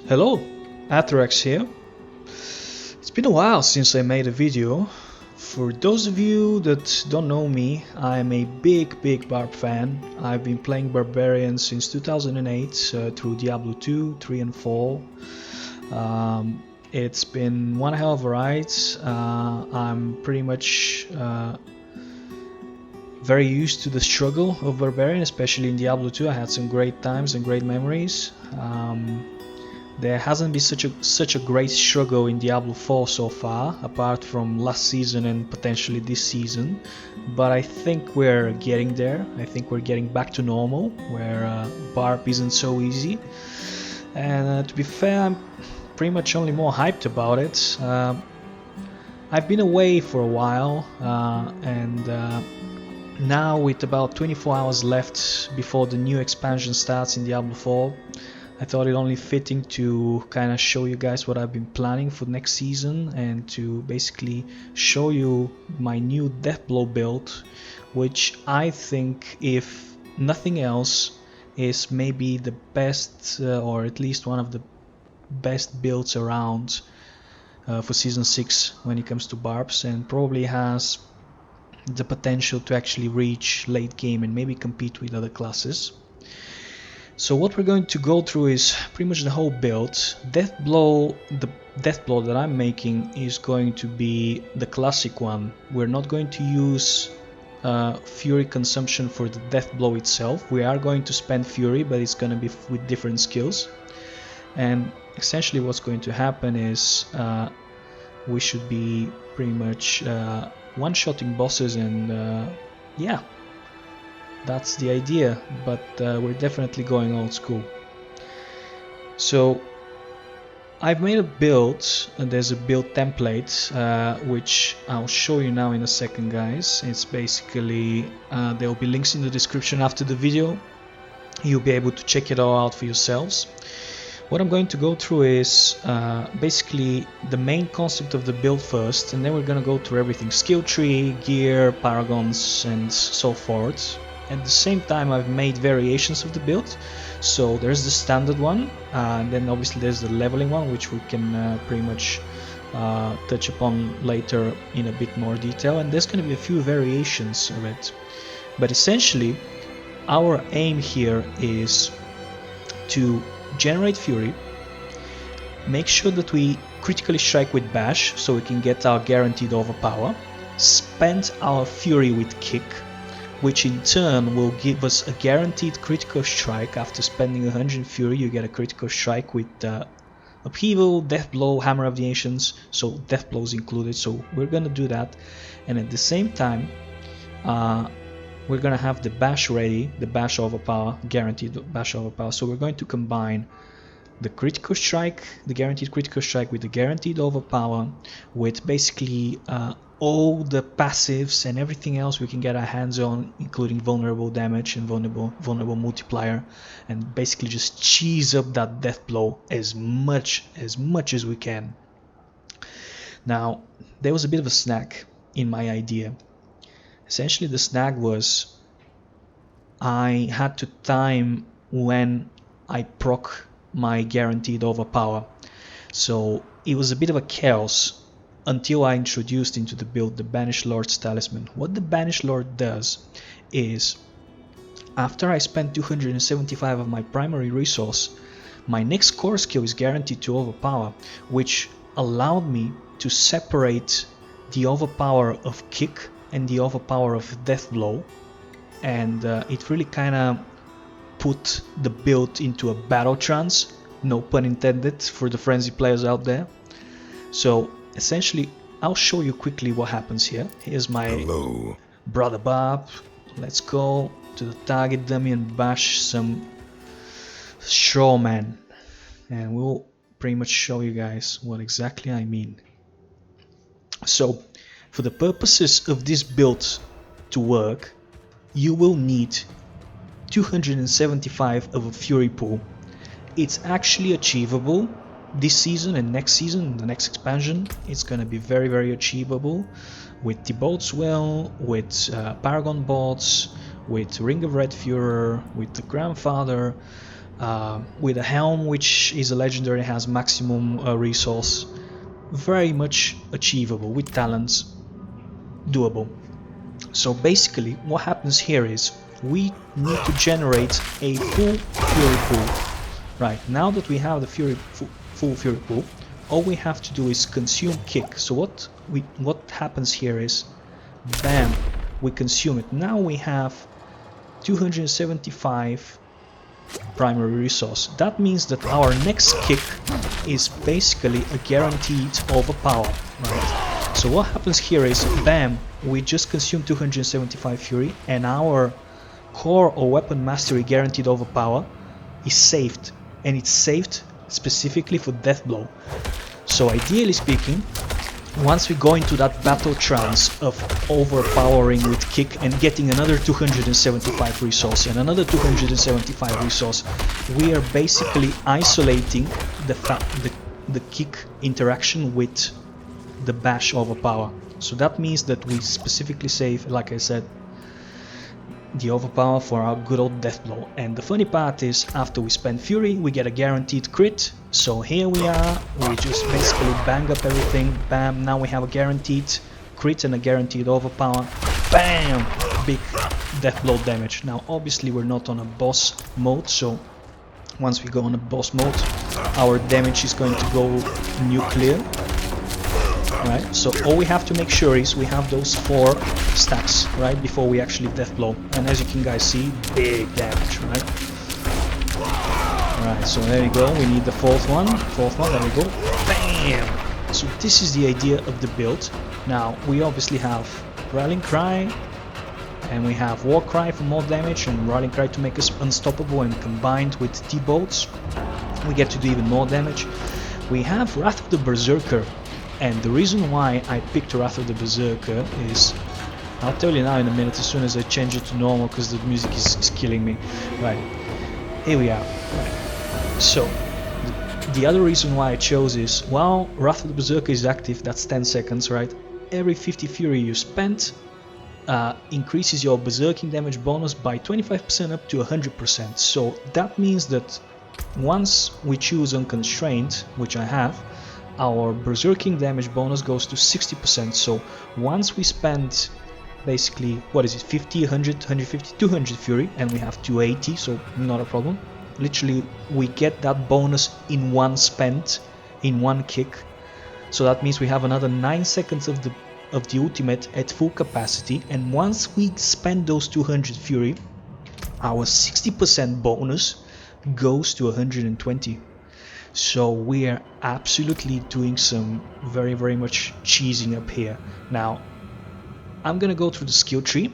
Hello, Athorax here. It's been a while since I made a video. For those of you that don't know me, I'm a big Barb fan. I've been playing Barbarians since 2008 through Diablo 2, 3 and 4. It's been one hell of a ride. I'm pretty much very used to the struggle of Barbarian, especially in Diablo 2. I had some great times and great memories. There hasn't been such a great struggle in Diablo 4 so far, apart from last season and potentially this season. But I think we're getting there. I think we're getting back to normal, where Barb isn't so easy. And to be fair, I'm pretty much only more hyped about it. I've been away for a while, and now with about 24 hours left before the new expansion starts in Diablo 4, I thought it only fitting to kind of show you guys what I've been planning for next season and to basically show you my new Deathblow build, which I think, if nothing else, is maybe the best or at least one of the best builds around for season 6 when it comes to Barbs, and probably has the potential to actually reach late game and maybe compete with other classes. So what we're going to go through is pretty much the whole build. Deathblow, the Deathblow that I'm making is going to be the classic one. We're not going to use Fury consumption for the Deathblow itself. We are going to spend Fury, but it's going to be with different skills. And essentially what's going to happen is we should be pretty much one-shotting bosses, and yeah, that's the idea, but we're definitely going old school. So I've made a build, and there's a build template which I'll show you now in a second, guys. It's basically there will be links in the description after the video. You'll be able to check it all out for yourselves. What I'm going to go through is basically the main concept of the build first, and then we're going to go through everything: skill tree, gear, paragons, and so forth. At the same time, I've made variations of the build. So there's the standard one, and then obviously there's the leveling one, which we can pretty much touch upon later in a bit more detail, and there's going to be a few variations of it. But essentially, our aim here is to generate Fury, make sure that we critically strike with Bash so we can get our guaranteed overpower, spend our Fury with Kick, which in turn will give us a guaranteed critical strike. After spending 100 Fury, you get a critical strike with Upheaval, Deathblow, Hammer of the Ancients, so Deathblow is included, so we're gonna do that. And at the same time, we're gonna have the Bash ready, the Bash overpower, guaranteed Bash overpower, so we're going to combine the critical strike, the guaranteed critical strike, with the guaranteed overpower, with basically all the passives and everything else we can get our hands on, including vulnerable damage and vulnerable multiplier, and basically just cheese up that Deathblow as much as we can. Now, there was a bit of a snag in my idea. Essentially, the snag was I had to time when I proc my guaranteed overpower. So it was a bit of a chaos until I introduced into the build the Banished Lord's Talisman. What the Banished Lord does is, after I spend 275 of my primary resource, my next core skill is guaranteed to overpower, which allowed me to separate the overpower of Kick and the overpower of Deathblow, and it really kind of put the build into a battle trance, no pun intended for the frenzy players out there. So essentially, I'll show you quickly what happens here. Here's my brother Barb. Let's go to the target dummy and bash some strawman, and we'll pretty much show you guys what exactly I mean. So for the purposes of this build to work, you will need 275 of a Fury pool. It's actually achievable this season and next season, the next expansion. It's gonna be very achievable with Thibaut's Well, with Paragon Boards, with Ring of Red Fuhrer, with the Grandfather. with a helm which is a legendary, has maximum resource. Very much achievable with talents, doable. So basically what happens here is we need to generate a full fury pool. Right, now that we have the full fury pool, all we have to do is consume kick. So what happens here is, bam, we consume it. Now we have 275 primary resource. That means that our next kick is basically a guaranteed overpower, right? So what happens here is, bam, we just consume 275 fury and our core or weapon mastery guaranteed overpower is saved, and it's saved specifically for death blow. So ideally speaking, once we go into that battle trance of overpowering with kick and getting another 275 resource and another 275 resource, we are basically isolating the kick interaction with the bash overpower. So that means that we specifically save, like I said, the overpower for our good old death blow. And the funny part is, after we spend fury, we get a guaranteed crit. So here we are, we just basically bang up everything, bam, now we have a guaranteed crit and a guaranteed overpower, bam, big death blow damage. Now obviously we're not on a boss mode, so once we go on a boss mode, our damage is going to go nuclear. Right, so all we have to make sure is we have those 4 stacks right before we actually death blow, and as you can guys see, big damage, right? Alright, so there you go, we need the fourth one, there we go, bam! So this is the idea of the build. Now we obviously have Rallying Cry, and we have War Cry for more damage, and Rallying Cry to make us unstoppable, and combined with T-Bolts we get to do even more damage. We have Wrath of the Berserker. And the reason why I picked Wrath of the Berserker is, I'll tell you now in a minute, as soon as I change it to normal, because the music is killing me. Right, here we are. Right. So, the other reason why I chose is, well, Wrath of the Berserker is active, that's 10 seconds, right? Every 50 fury you spent increases your berserking damage bonus by 25% up to 100%. So that means that once we choose Unconstrained, which I have, our berserking damage bonus goes to 60%. So once we spend basically, what is it, 50, 100, 150, 200 fury, and we have 280, so not a problem. Literally we get that bonus in one spent, in one kick. So that means we have another 9 seconds of the ultimate at full capacity, and once we spend those 200 fury, our 60% bonus goes to 120. So we are absolutely doing some very much cheesing up here. Now I'm gonna go through the skill tree.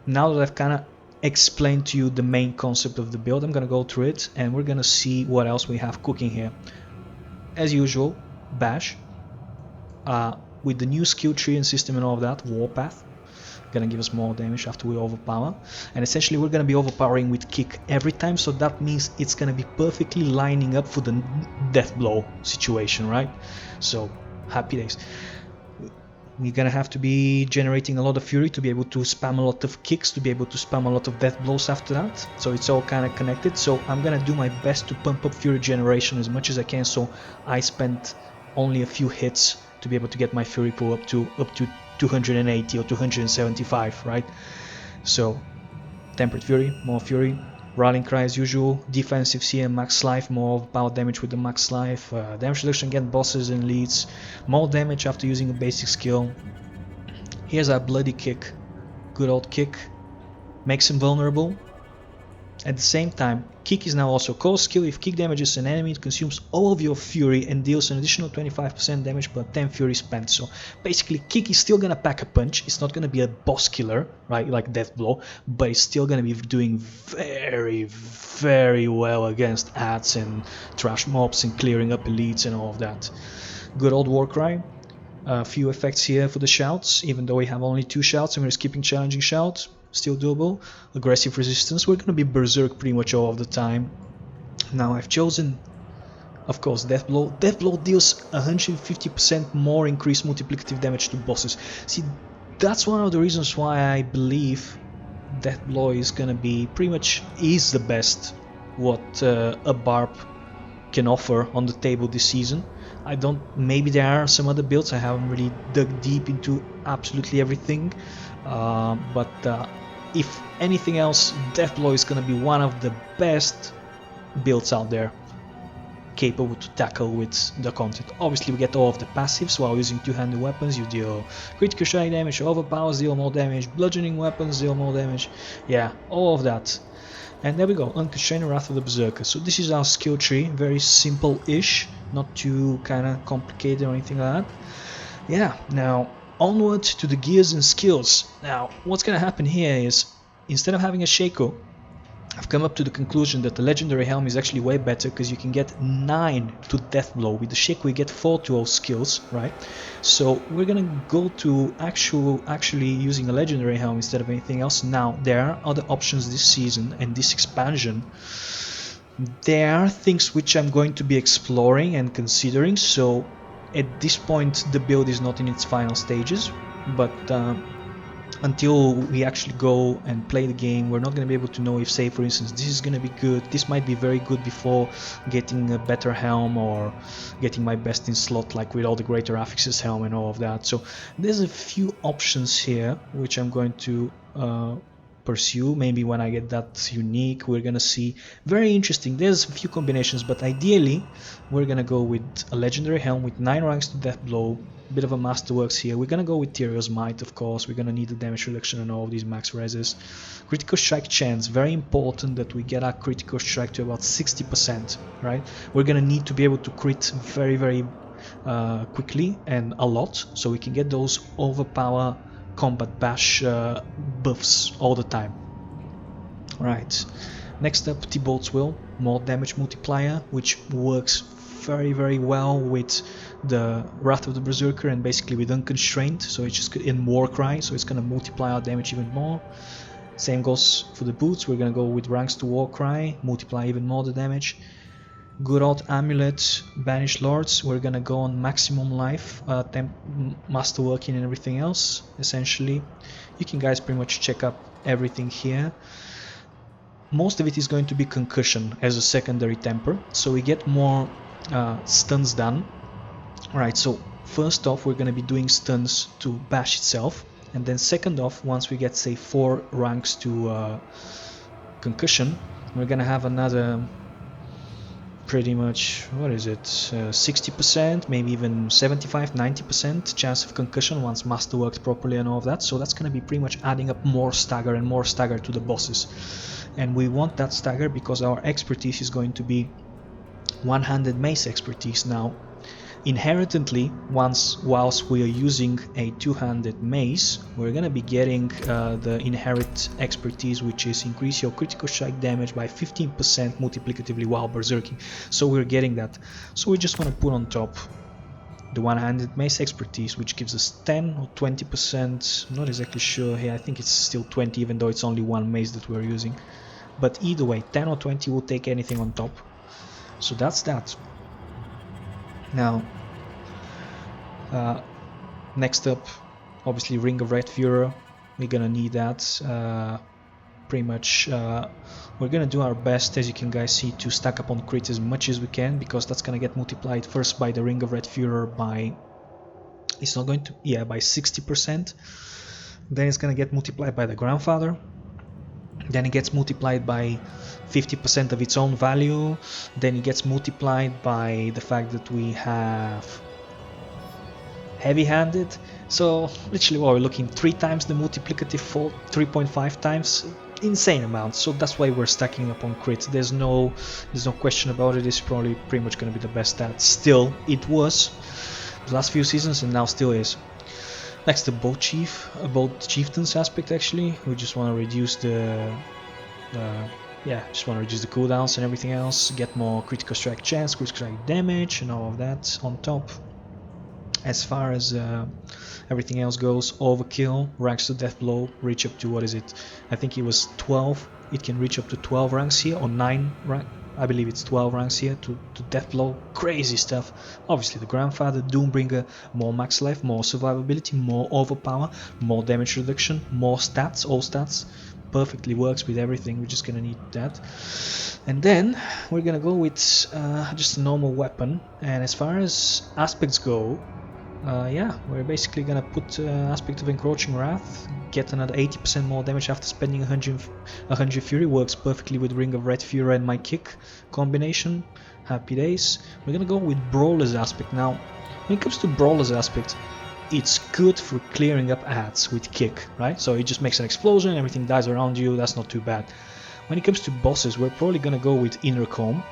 Now that I've kind of explained to you the main concept of the build, I'm gonna go through it and we're gonna see what else we have cooking here. As usual, bash with the new skill tree and system and all of that. Warpath gonna give us more damage after we overpower, and essentially we're gonna be overpowering with kick every time, so that means it's gonna be perfectly lining up for the death blow situation, right? So happy days. We're gonna have to be generating a lot of fury to be able to spam a lot of kicks, to be able to spam a lot of death blows after that, so it's all kind of connected. So I'm gonna do my best to pump up fury generation as much as I can, so I spent only a few hits to be able to get my fury pool up to 280 or 275, right? So tempered fury, more fury, rallying cry as usual, defensive CM max life, more power damage with the max life, damage reduction against bosses and leads, more damage after using a basic skill. Here's our bloody kick, good old kick, makes him vulnerable. At the same time, kick is now also core skill. If kick damages an enemy, it consumes all of your fury and deals an additional 25% damage per 10 fury spent. So basically, kick is still gonna pack a punch. It's not gonna be a boss killer, right, like death blow, but it's still gonna be doing very well against ads and trash mobs and clearing up elites and all of that. Good old war cry. A few effects here for the shouts, even though we have only 2 shouts and we're skipping challenging shouts. Still doable. Aggressive resistance, we're gonna be berserk pretty much all of the time. Now I've chosen, of course, death blow. Death blow deals 150% more increased multiplicative damage to bosses. See, that's one of the reasons why I believe death blow is gonna be pretty much the best what a Barb can offer on the table this season. I don't, maybe there are some other builds, I haven't really dug deep into absolutely everything, but if anything else, Deathblow is gonna be one of the best builds out there, capable to tackle with the content. Obviously we get all of the passives. While using two-handed weapons you deal critical strike damage, overpowers deal more damage, bludgeoning weapons deal more damage, yeah, all of that. And there we go, Unconstrained Wrath of the Berserker. So this is our skill tree, very simple-ish, not too kind of complicated or anything like that. Yeah, now onward to the gears and skills. Now what's gonna happen here is, instead of having a Shaco, I've come up to the conclusion that the Legendary Helm is actually way better, because you can get 9 to Deathblow. With the Shaco we get 4 to all skills, right? So we're gonna go to actually using a Legendary Helm instead of anything else. Now there are other options this season and this expansion. There are things which I'm going to be exploring and considering, so at this point the build is not in its final stages, but until we actually go and play the game, we're not going to be able to know if, say for instance, this is going to be good, this might be very good before getting a better helm or getting my best in slot, like with all the greater affixes helm and all of that. So there's a few options here which I'm going to pursue. Maybe when I get that unique, we're gonna see, very interesting, there's a few combinations, but ideally we're gonna go with a Legendary Helm with 9 ranks to Deathblow, bit of a Masterworks here. We're gonna go with Tyrio's Might, of course. We're gonna need the damage reduction and all of these max reses. Critical strike chance, very important that we get our critical strike to about 60%, right? We're gonna need to be able to crit very quickly and a lot, so we can get those overpower combat bash buffs all the time. Right, next up, Thibault's Will, more damage multiplier, which works very well with the Wrath of the Berserker and basically with Unconstrained, so it's just in Warcry, so it's gonna multiply our damage even more. Same goes for the boots, we're gonna go with ranks to Warcry, multiply even more the damage. Good old Amulet, Banished Lords, we're gonna go on maximum life, masterworking and everything else, essentially. You can guys pretty much check up everything here. Most of it is going to be concussion as a secondary temper, so we get more stuns done. Alright, so first off we're gonna be doing stuns to bash itself, and then second off, once we get say 4 ranks to concussion, we're gonna have another pretty much, what is it, 60%, maybe even 75-90% chance of concussion once masterworked properly and all of that. So that's going to be pretty much adding up more stagger and more stagger to the bosses, and we want that stagger because our expertise is going to be one-handed mace expertise. Now inherently, whilst we are using a two-handed mace, we're gonna be getting the inherent expertise, which is increase your critical strike damage by 15% multiplicatively while berserking. So we're getting that. So we just want to put on top the one-handed mace expertise, which gives us 10 or 20%, I'm not exactly sure here, I think it's still 20 even though it's only one mace that we're using. But either way, 10 or 20 will take anything on top. So that's that. Now, next up, obviously Ring of Red Fuhrer. We're gonna need that. Pretty much, we're gonna do our best, as you can guys see, to stack up on crit as much as we can, because that's gonna get multiplied first by the Ring of Red Fuhrer by, it's not going to, yeah, by 60%. Then it's gonna get multiplied by the Grandfather. Then it gets multiplied by 50% of its own value. Then it gets multiplied by the fact that we have heavy-handed. So literally, well, we're looking 3 times the multiplicative for 3.5 times. Insane amounts. So that's why we're stacking up on crit. There's no question about it. It's probably pretty much going to be the best stat. Still, it was the last few seasons and now still is. Next, the boat chieftains aspect. Actually, we just want to reduce the cooldowns and everything else. Get more critical strike chance, critical strike damage, and all of that on top. As far as everything else goes, overkill, ranks to Deathblow, reach up to, what is it? I think it was 12. It can reach up to 12 ranks here, or 9 rank. I believe it's 12 ranks here to Deathblow. Crazy stuff. Obviously the Grandfather, Doombringer, more max life, more survivability, more overpower, more damage reduction, more stats, all stats. perfectly works with everything. We're just gonna need that. And then we're gonna go with just a normal weapon. And as far as aspects go, yeah, we're basically gonna put aspect of encroaching wrath, get another 80% more damage after spending 100 fury. Works perfectly with ring of red fury and my kick combination. Happy days. We're gonna go with brawler's aspect. Now when it comes to brawler's aspect, it's good for clearing up ads with kick, right? So it just makes an explosion, everything dies around you, that's not too bad. When it comes to bosses, we're probably gonna go with inner comb.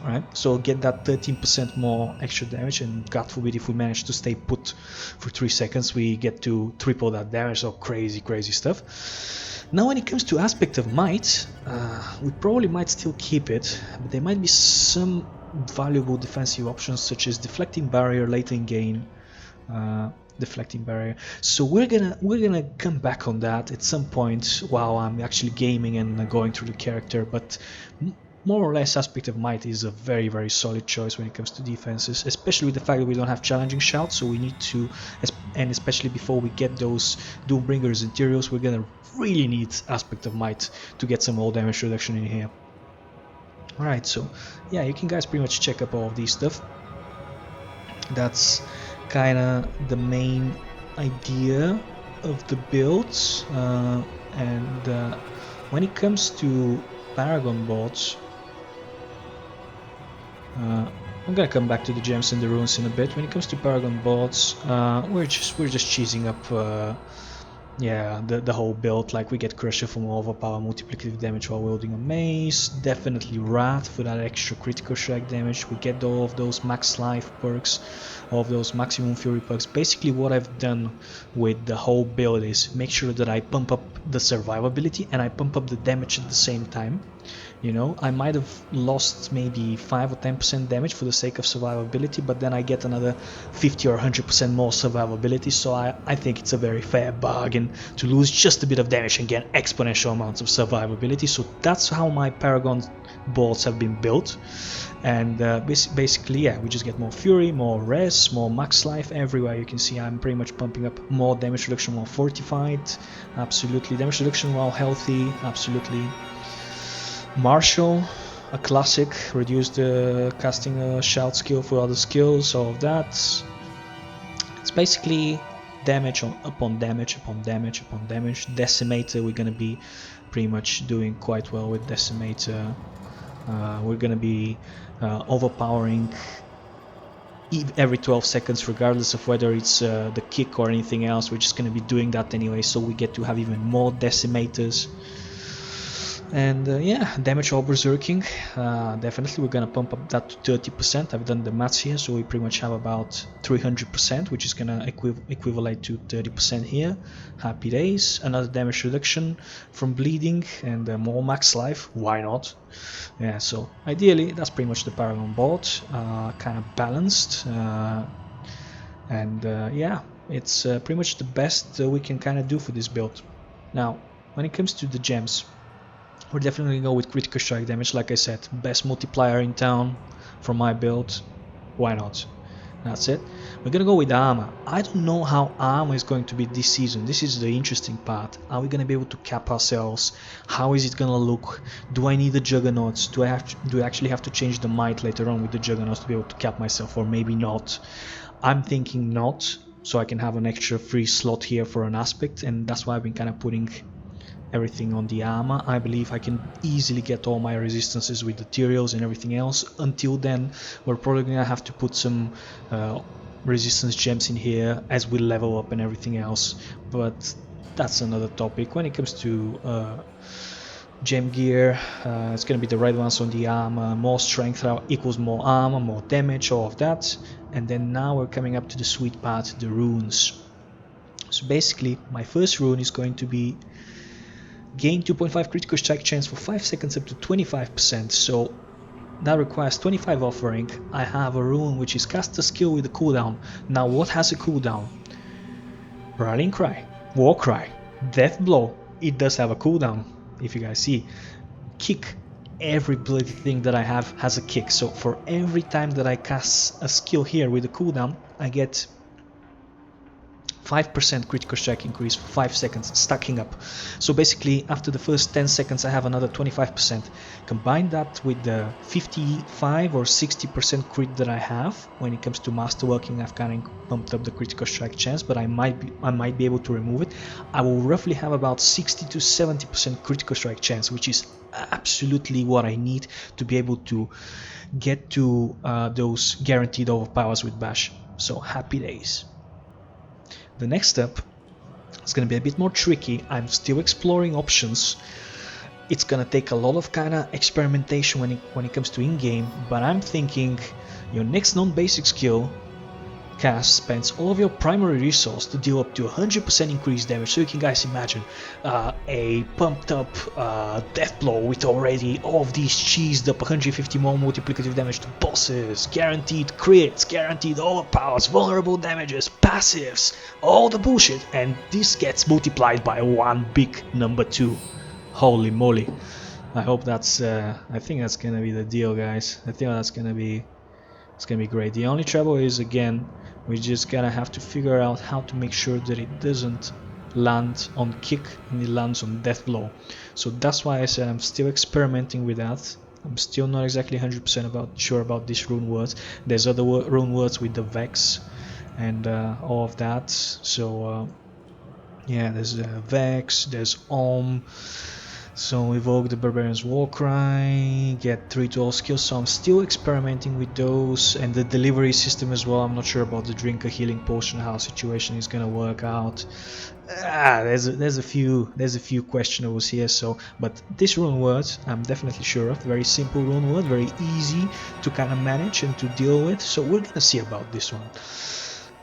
Right, so get that 13% more extra damage, and God forbid if we manage to stay put for 3 seconds, we get to triple that damage. So crazy stuff. Now when it comes to aspect of might, we probably might still keep it, but there might be some valuable defensive options such as deflecting barrier later in game. Deflecting barrier, so we're gonna come back on that at some point while I'm actually gaming and going through the character, but more or less aspect of might is a very solid choice when it comes to defenses, especially with the fact that we don't have challenging shouts, so we need to, and especially before we get those Doombringers interiors, we're gonna really need aspect of might to get some more damage reduction in here. Alright, so yeah, you can guys pretty much check up all of these stuff. That's kind of the main idea of the builds, and when it comes to Paragon Boards, I'm gonna come back to the gems and the runes in a bit. When it comes to Paragon Boards, we're just cheesing up yeah, the whole build. Like we get Crusher for more overpower multiplicative damage while wielding a mace, definitely Wrath for that extra critical strike damage. We get all of those max life perks, all of those maximum fury perks. Basically what I've done with the whole build is make sure that I pump up the survivability and I pump up the damage at the same time. You know, I might have lost maybe 5 or 10% damage for the sake of survivability, but then I get another 50 or 100% more survivability, so I think it's a very fair bargain to lose just a bit of damage and get exponential amounts of survivability. So that's how my Paragon boards have been built, and basically, yeah, we just get more fury, more res, more max life everywhere. You can see I'm pretty much pumping up more damage reduction while fortified, absolutely, damage reduction while healthy, absolutely. Martial, a classic, reduce the casting a shout skill for other skills, all of that. It's basically damage upon damage upon damage upon damage. Decimator, we're gonna be pretty much doing quite well with Decimator. We're gonna be overpowering every 12 seconds, regardless of whether it's the kick or anything else. We're just gonna be doing that anyway, so we get to have even more Decimators. And yeah, damage all berserking, definitely we're gonna pump up that to 30%. I've done the maths here, so we pretty much have about 300%, which is gonna equivalent to 30% here. Happy days. Another damage reduction from bleeding and more max life, why not? Yeah, so ideally that's pretty much the Paragon board, kind of balanced, and yeah, it's pretty much the best we can kind of do for this build. Now when it comes to the gems, we're definitely going to go with critical strike damage. Like I said, best multiplier in town for my build, why not? That's it. We're gonna go with armor. I don't know how armor is going to be this season. This is the interesting part. Are we gonna be able to cap ourselves? How is it gonna look? Do I need the juggernauts? Do I actually have to change the might later on with the juggernauts to be able to cap myself, or maybe not? I'm thinking not, so I can have an extra free slot here for an aspect, and that's why I've been kind of putting everything on the armor. I believe I can easily get all my resistances with the materials and everything else. Until then, we're probably gonna have to put some resistance gems in here as we level up and everything else, but that's another topic. When it comes to gem gear, it's gonna be the red ones on the armor. More strength equals more armor, more damage, all of that. And then now we're coming up to the sweet part, the runes. So basically my first rune is going to be gain 2.5 critical strike chance for 5 seconds up to 25%, so that requires 25 offering. I have a rune which is cast a skill with a cooldown. Now what has a cooldown? Rallying Cry, War Cry, Death Blow, it does have a cooldown, if you guys see. Kick, every bloody thing that I have has a kick, so for every time that I cast a skill here with a cooldown, I get 5% critical strike increase for 5 seconds, stacking up. So basically, after the first 10 seconds, I have another 25%. Combine that with the 55 or 60% crit that I have when it comes to masterworking. I've kind of bumped up the critical strike chance, but I might be able to remove it. I will roughly have about 60 to 70% critical strike chance, which is absolutely what I need to be able to get to those guaranteed overpowers with Bash. So happy days. The next step is going to be a bit more tricky. I'm still exploring options. It's going to take a lot of kind of experimentation when it comes to in-game, but I'm thinking your next non-basic skill cast spends all of your primary resource to deal up to 100% increased damage. So you can guys imagine a pumped up death blow with already all of these cheesed up 150 more multiplicative damage to bosses, guaranteed crits, guaranteed overpowers, vulnerable damages, passives, all the bullshit, and this gets multiplied by one big number 2. Holy moly. I hope that's I think that's gonna be the deal, guys. I think that's gonna be great. The only trouble is, again, we just gotta have to figure out how to make sure that it doesn't land on kick and it lands on death blow. So that's why I said I'm still experimenting with that. I'm still not exactly 100% sure about these rune words. There's other rune words with the Vex and all of that. So yeah, there's Vex, there's Om. So evoke the Barbarian's Warcry, get 3 to all skills, so I'm still experimenting with those, and the delivery system as well. I'm not sure about the drink a healing potion, how situation is gonna work out. There's a few questionables here. So, but this rune word I'm definitely sure of. Very simple rune word, very easy to kind of manage and to deal with. So we're gonna see about this one.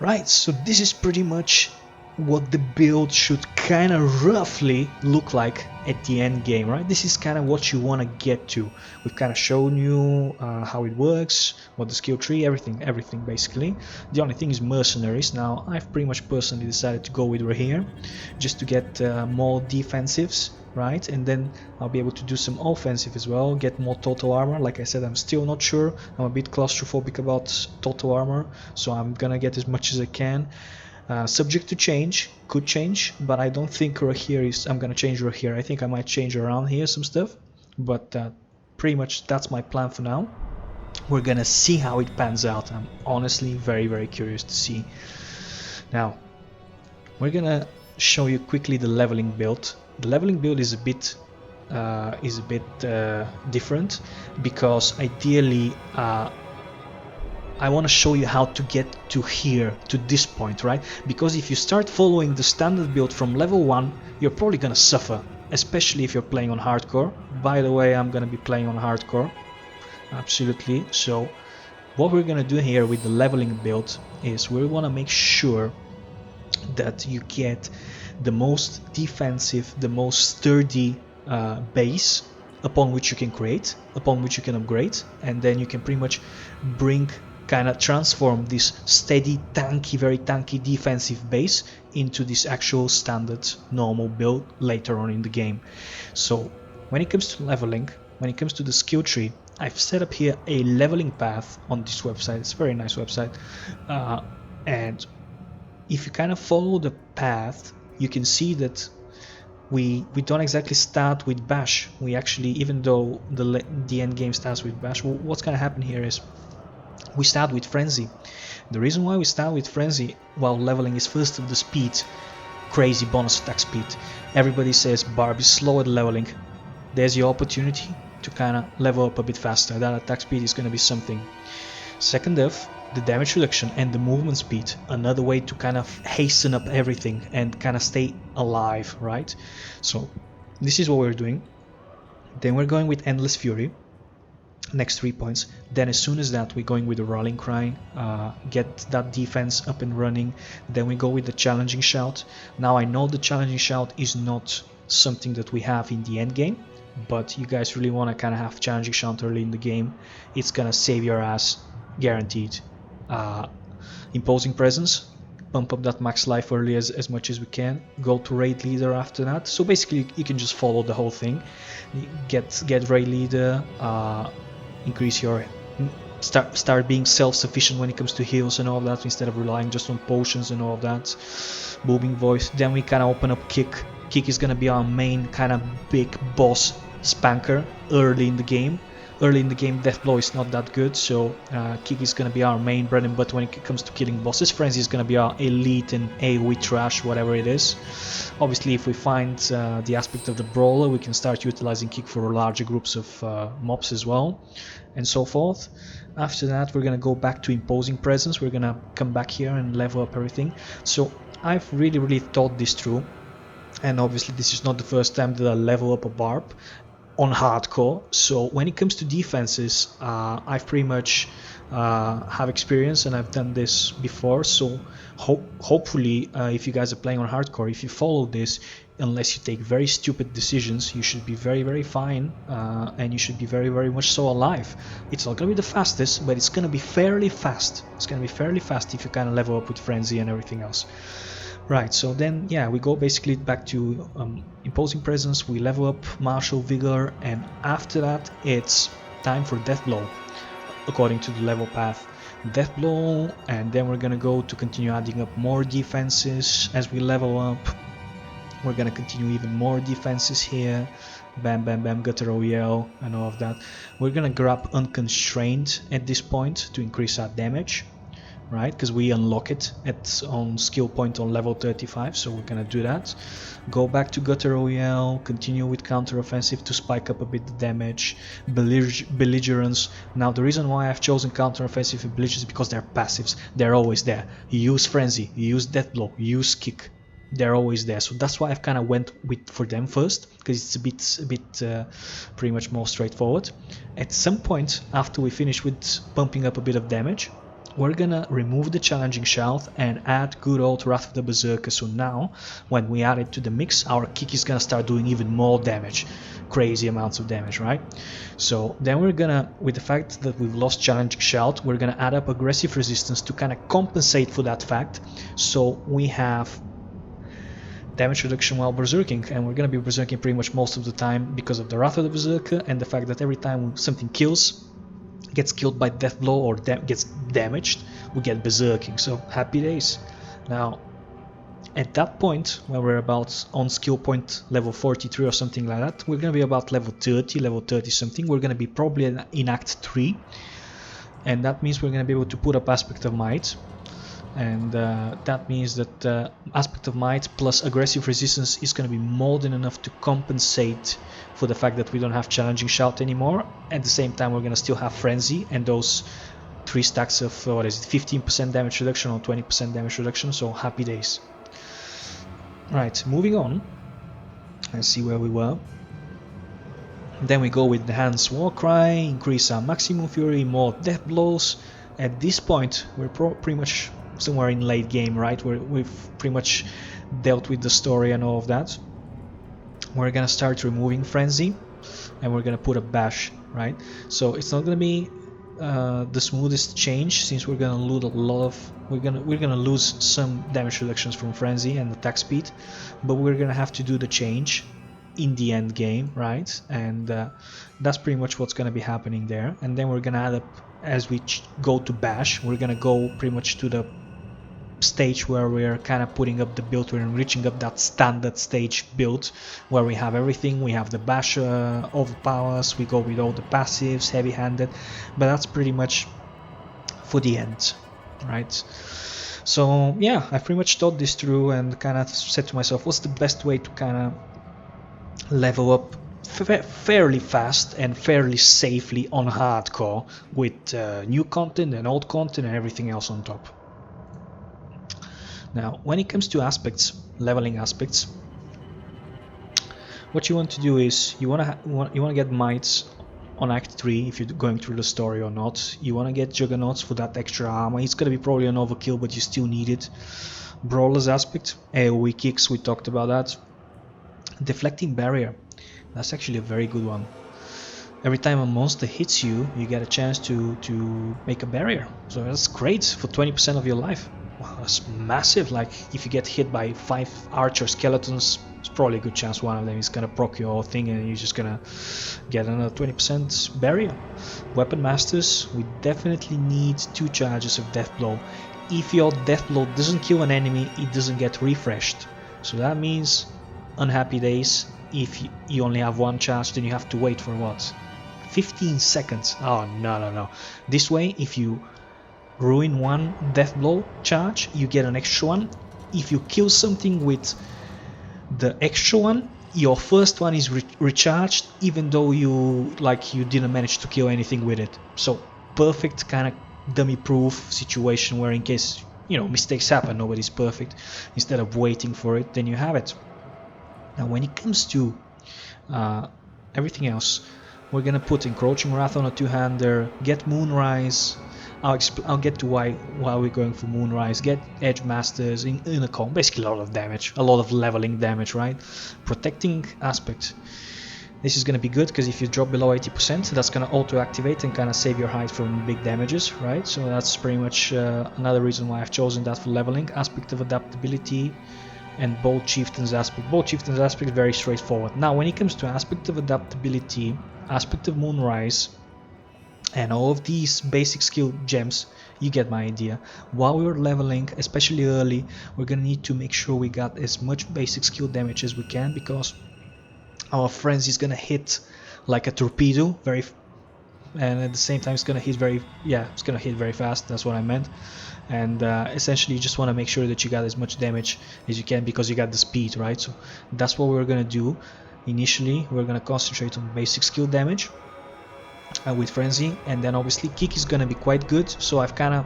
Right, so this is pretty much what the build should kind of roughly look like at the end game, right? This is kind of what you want to get to. We've kind of shown you how it works, what the skill tree, everything basically. The only thing is Mercenaries. Now I've pretty much personally decided to go with Rahir just to get more defensives, right? And then I'll be able to do some offensive as well, get more total armor. Like I said, I'm still not sure. I'm a bit claustrophobic about total armor, so I'm gonna get as much as I can. Subject to change, could change, but I don't think Rahir is. I'm gonna change Rahir. I think I might change around here some stuff, but pretty much that's my plan for now. We're gonna see how it pans out. I'm honestly very curious to see. Now, we're gonna show you quickly the leveling build. The leveling build is a bit different because ideally I want to show you how to get to here, to this point, right? Because if you start following the standard build from level 1, you're probably gonna suffer, especially if you're playing on hardcore. By the way, I'm gonna be playing on hardcore, absolutely. So what we're gonna do here with the leveling build is we want to make sure that you get the most defensive, the most sturdy base upon which you can create, upon which you can upgrade, and then you can pretty much kind of transform this steady, tanky, very tanky defensive base into this actual standard normal build later on in the game. So when it comes to leveling, when it comes to the skill tree, I've set up here a leveling path on this website. It's a very nice website, and if you kind of follow the path, you can see that we don't exactly start with Bash. We actually, even though the end game starts with Bash, what's going to happen here is we start with Frenzy. The reason why we start with Frenzy while leveling is first of the speed, crazy bonus attack speed. Everybody says Barb is slow at leveling. There's your opportunity to kind of level up a bit faster. That attack speed is going to be something. Second off, the damage reduction and the movement speed, another way to kind of hasten up everything and kind of stay alive, right? So this is what we're doing. Then we're going with Endless Fury, next 3 points. Then as soon as that, we're going with the Rolling Cry, get that defense up and running. Then we go with the Challenging Shout. Now I know the Challenging Shout is not something that we have in the end game, but you guys really want to kind of have Challenging Shout early in the game. It's gonna save your ass, guaranteed. Imposing Presence, pump up that max life early as much as we can. Go to Raid Leader after that. So basically you can just follow the whole thing. Get Raid Leader, increase your start being self-sufficient when it comes to heals and all of that, instead of relying just on potions and all of that. Booming voice. Then we kind of open up kick. Kick is gonna be our main kind of big boss spanker early in the game. Early in the game, Death Blow is not that good, so Kick is gonna be our main bread and butter when it comes to killing bosses. Frenzy is gonna be our elite and AoE trash, whatever it is. Obviously, if we find the aspect of the brawler, we can start utilizing Kick for larger groups of mobs as well, and so forth. After that, we're gonna go back to Imposing Presence. We're gonna come back here and level up everything. So I've really thought this through, and obviously this is not the first time that I level up a Barb on hardcore. So when it comes to defenses, I've pretty much have experience and I've done this before. So hopefully, if you guys are playing on hardcore, if you follow this, unless you take very stupid decisions, you should be very fine, and you should be very much so alive. It's not gonna be the fastest, but it's gonna be fairly fast. It's gonna be fairly fast if you kind of level up with Frenzy and everything else. Right, so then, yeah, we go basically back to Imposing Presence, we level up Martial Vigor, and after that it's time for Death Blow, according to the level path. Death Blow, and then we're gonna go to continue adding up more defenses as we level up. We're gonna continue even more defenses here. Bam, bam, bam, Gutter OEL, and all of that. We're gonna grab Unconstrained at this point to increase our damage, right? Because we unlock it on skill point on level 35, so we're gonna do that. Go back to Gutter OEL, continue with counter offensive to spike up a bit the damage. Belligerence. Now the reason why I've chosen counter offensive and belligerence is because they're passives. They're always there. You use Frenzy, you use Death Blow, you use Kick. They're always there, so that's why I've kind of went for them first, because it's a bit pretty much more straightforward. At some point after we finish with pumping up a bit of damage, we're gonna remove the challenging shout and add good old Wrath of the Berserker. So now when we add it to the mix, our Kick is gonna start doing even more damage, crazy amounts of damage, right? So then we're gonna, with the fact that we've lost challenging shout, we're gonna add up aggressive resistance to kind of compensate for that fact. So we have damage reduction while berserking, and we're gonna be berserking pretty much most of the time because of the Wrath of the Berserker and the fact that every time something gets killed by Death Blow or gets damaged, we get berserking. So happy days. Now at that point, when we're about on skill point level 43 or something like that, we're gonna be about level 30 something. We're gonna be probably in Act 3, and that means we're gonna be able to put up Aspect of Might, and that means that Aspect of Might plus aggressive resistance is going to be more than enough to compensate for the fact that we don't have challenging shout anymore. At the same time, we're going to still have Frenzy and those 3 stacks of 15% damage reduction or 20% damage reduction, so happy days. Right, moving on. Let's see where we were. Then we go with Enhanced Warcry, increase our maximum fury, more death blows. At this point, we're pretty much somewhere in late game, right? We've pretty much dealt with the story and all of that. We're gonna start removing Frenzy, and we're gonna put a Bash, right? So it's not gonna be the smoothest change, since we're gonna lose a lot of we're gonna lose some damage reductions from Frenzy and attack speed, but we're gonna have to do the change in the end game, right? And that's pretty much what's gonna be happening there. And then we're gonna add up as we go to Bash. We're gonna go pretty much to the stage where we're kind of putting up the build, we're reaching up that standard stage build where we have everything. We have the Bash overpowers, we go with all the passives, heavy-handed, but that's pretty much for the end, right? So yeah, I pretty much thought this through and kind of said to myself, what's the best way to kind of level up fairly fast and fairly safely on hardcore with new content and old content and everything else on top. Now, when it comes to aspects, leveling aspects, what you want to do is you want to get mites on Act 3 if you're going through the story or not. You want to get Juggernauts for that extra armor. It's going to be probably an overkill, but you still need it. Brawler's aspect, AoE kicks, we talked about that. Deflecting barrier, that's actually a very good one. Every time a monster hits you, you get a chance to make a barrier. So that's great for 20% of your life. Wow, that's massive. Like if you get hit by 5 archer skeletons, it's probably a good chance one of them is gonna proc your thing and you're just gonna get another 20% barrier. Weapon Masters, we definitely need 2 charges of Death Blow. If your Death Blow doesn't kill an enemy, it doesn't get refreshed. So that means unhappy days. If you only have 1 charge, then you have to wait for what? 15 seconds. Oh, no. This way, if you ruin 1 Death Blow charge, you get an extra one. If you kill something with the extra one, your first one is recharged, even though you didn't manage to kill anything with it. So perfect kind of dummy proof situation where in case mistakes happen, nobody's perfect. Instead of waiting for it, then you have it. Now when it comes to everything else, we're gonna put Encroaching Wrath on a 2-hander, get Moonrise. I'll get to why we're going for Moonrise. Get Edge Masters in a combo, basically a lot of damage, a lot of leveling damage, right? Protecting Aspect. This is going to be good because if you drop below 80%, that's going to auto-activate and kind of save your height from big damages, right? So that's pretty much another reason why I've chosen that for leveling. Aspect of Adaptability and Bold Chieftain's Aspect. Bold Chieftain's Aspect is very straightforward. Now when it comes to Aspect of Adaptability, Aspect of Moonrise, and all of these basic skill gems, you get my idea. While we're leveling, especially early, we're gonna need to make sure we got as much basic skill damage as we can, because our frenzy is gonna hit like a torpedo, and at the same time it's gonna hit very fast. That's what I meant. And essentially you just want to make sure that you got as much damage as you can, because you got the speed, right? So that's what we're gonna do. Initially we're gonna concentrate on basic skill damage with frenzy, and then obviously kick is gonna be quite good. So I've kind of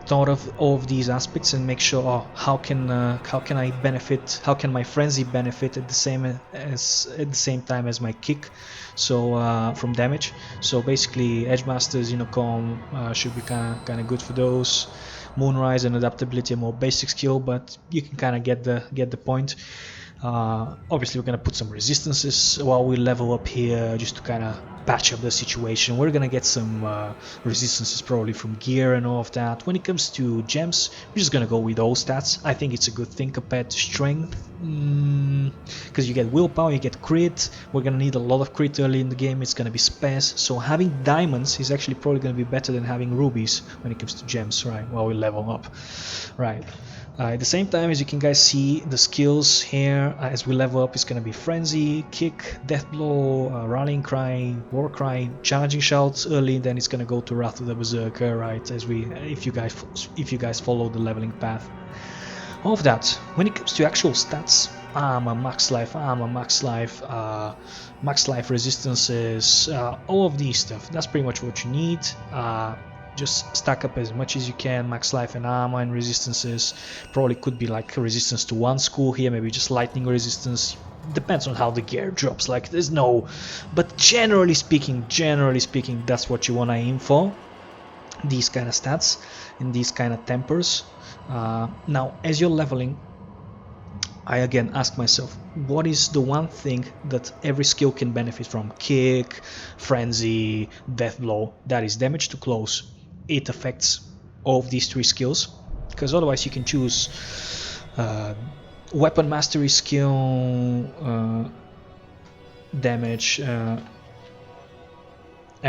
thought of all of these aspects and make sure how can my frenzy benefit at the same time as my kick, so from damage. So basically Edge Masters, should be kind of good for those. Moonrise and Adaptability are more basic skill, but you can kind of get the point. Obviously we're going to put some resistances while we level up here, just to kind of patch up the situation. We're going to get some resistances probably from gear and all of that. When it comes to gems, we're just going to go with all stats. I think it's a good thing compared to strength, because you get willpower, you get crit. We're going to need a lot of crit early in the game. It's going to be spares, so having diamonds is actually probably going to be better than having rubies when it comes to gems, right, while we level up, right? At the same time, as you can guys see, the skills here as we level up is going to be Frenzy, Kick, Death Blow, Rallying Cry, War Cry, Charging Shouts early, then it's going to go to Wrath of the Berserker, right, if you guys follow the leveling path. All of that. When it comes to actual stats, armor, max life, max life resistances, all of these stuff, that's pretty much what you need. Just stack up as much as you can, max life and armor and resistances. Probably could be like a resistance to 1 school here, maybe just lightning resistance. Depends on how the gear drops, but generally speaking, that's what you want to aim for, these kind of stats and these kind of tempers. Now as you're leveling, I again ask myself, what is the one thing that every skill can benefit from? Kick, Frenzy, Death Blow. That is damage to close. It affects all of these 3 skills, because otherwise you can choose Weapon Mastery skill, damage, and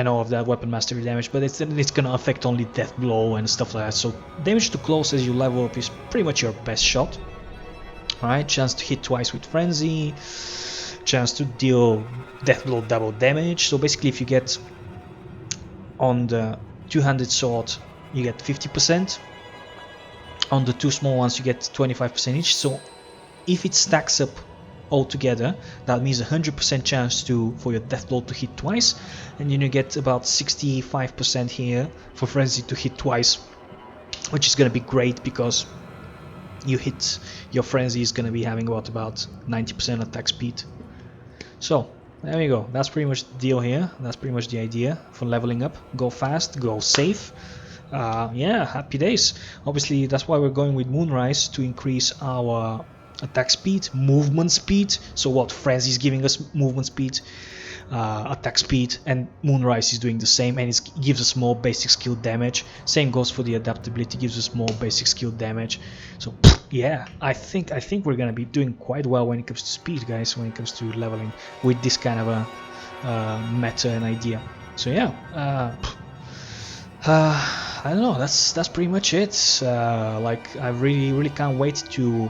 all of that, Weapon Mastery damage, but it's gonna affect only Death Blow and stuff like that. So damage to close as you level up is pretty much your best shot. Alright, chance to hit twice with Frenzy, chance to deal Death Blow double damage. So basically if you get on the 2-handed sword, you get 50%. On the 2 small ones, you get 25% each. So if it stacks up all together, that means 100% chance for your Death Blow to hit twice, and then you get about 65% here for Frenzy to hit twice, which is going to be great because your Frenzy is going to be having about 90% attack speed. So there we go. That's pretty much the deal here. That's pretty much the idea for leveling up. Go fast, go safe. Yeah, happy days. Obviously that's why we're going with Moonrise, to increase our attack speed, movement speed. So what? Frenzy is giving us movement speed, attack speed, and Moonrise is doing the same, and it gives us more basic skill damage. Same goes for the adaptability, gives us more basic skill damage. So yeah, I think we're gonna be doing quite well when it comes to speed, guys, when it comes to leveling with this kind of a meta and idea. So yeah, I don't know, that's pretty much it. Like, I really can't wait to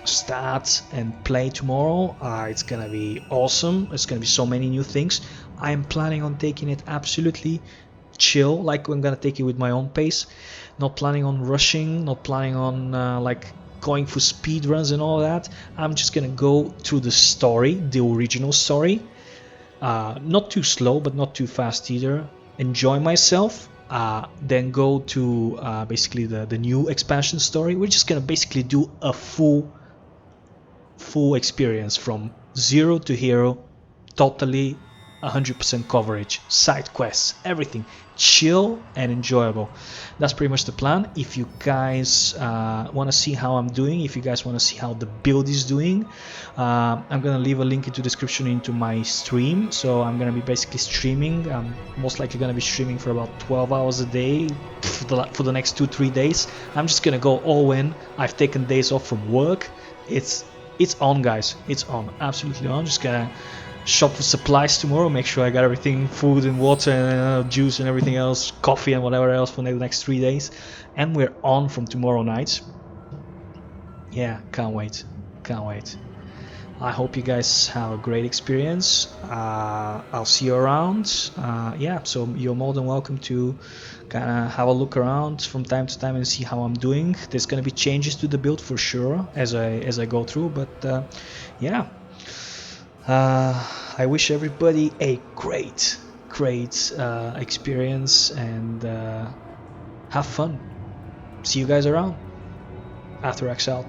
start and play tomorrow. It's gonna be awesome. It's gonna be so many new things. I'm planning on taking it absolutely chill, like I'm gonna take it with my own pace, not planning on rushing, not planning on like going for speed runs and all that. I'm just gonna go through the story, the original story, not too slow but not too fast either, enjoy myself, then go to basically the new expansion story. We're just gonna basically do a full experience from zero to hero, totally 100% coverage, side quests, everything chill and enjoyable. That's pretty much the plan. If you guys want to see how I'm doing, if you guys want to see how the build is doing, I'm gonna leave a link into the description into my stream. So I'm gonna be basically streaming. I'm most likely gonna be streaming for about 12 hours a day for the next 2-3 days. I'm just gonna go all in. I've taken days off from work. It's on, guys. It's on, absolutely on. Just gonna shop for supplies tomorrow, make sure I got everything, food and water and juice and everything else, coffee and whatever else for the next 3 days, and we're on from tomorrow night. Yeah, can't wait. I hope you guys have a great experience. I'll see you around. Yeah, so you're more than welcome to kind of have a look around from time to time and see how I'm doing. There's gonna be changes to the build for sure as I go through, but yeah. I wish everybody a great experience, and have fun. See you guys around. Athorax out.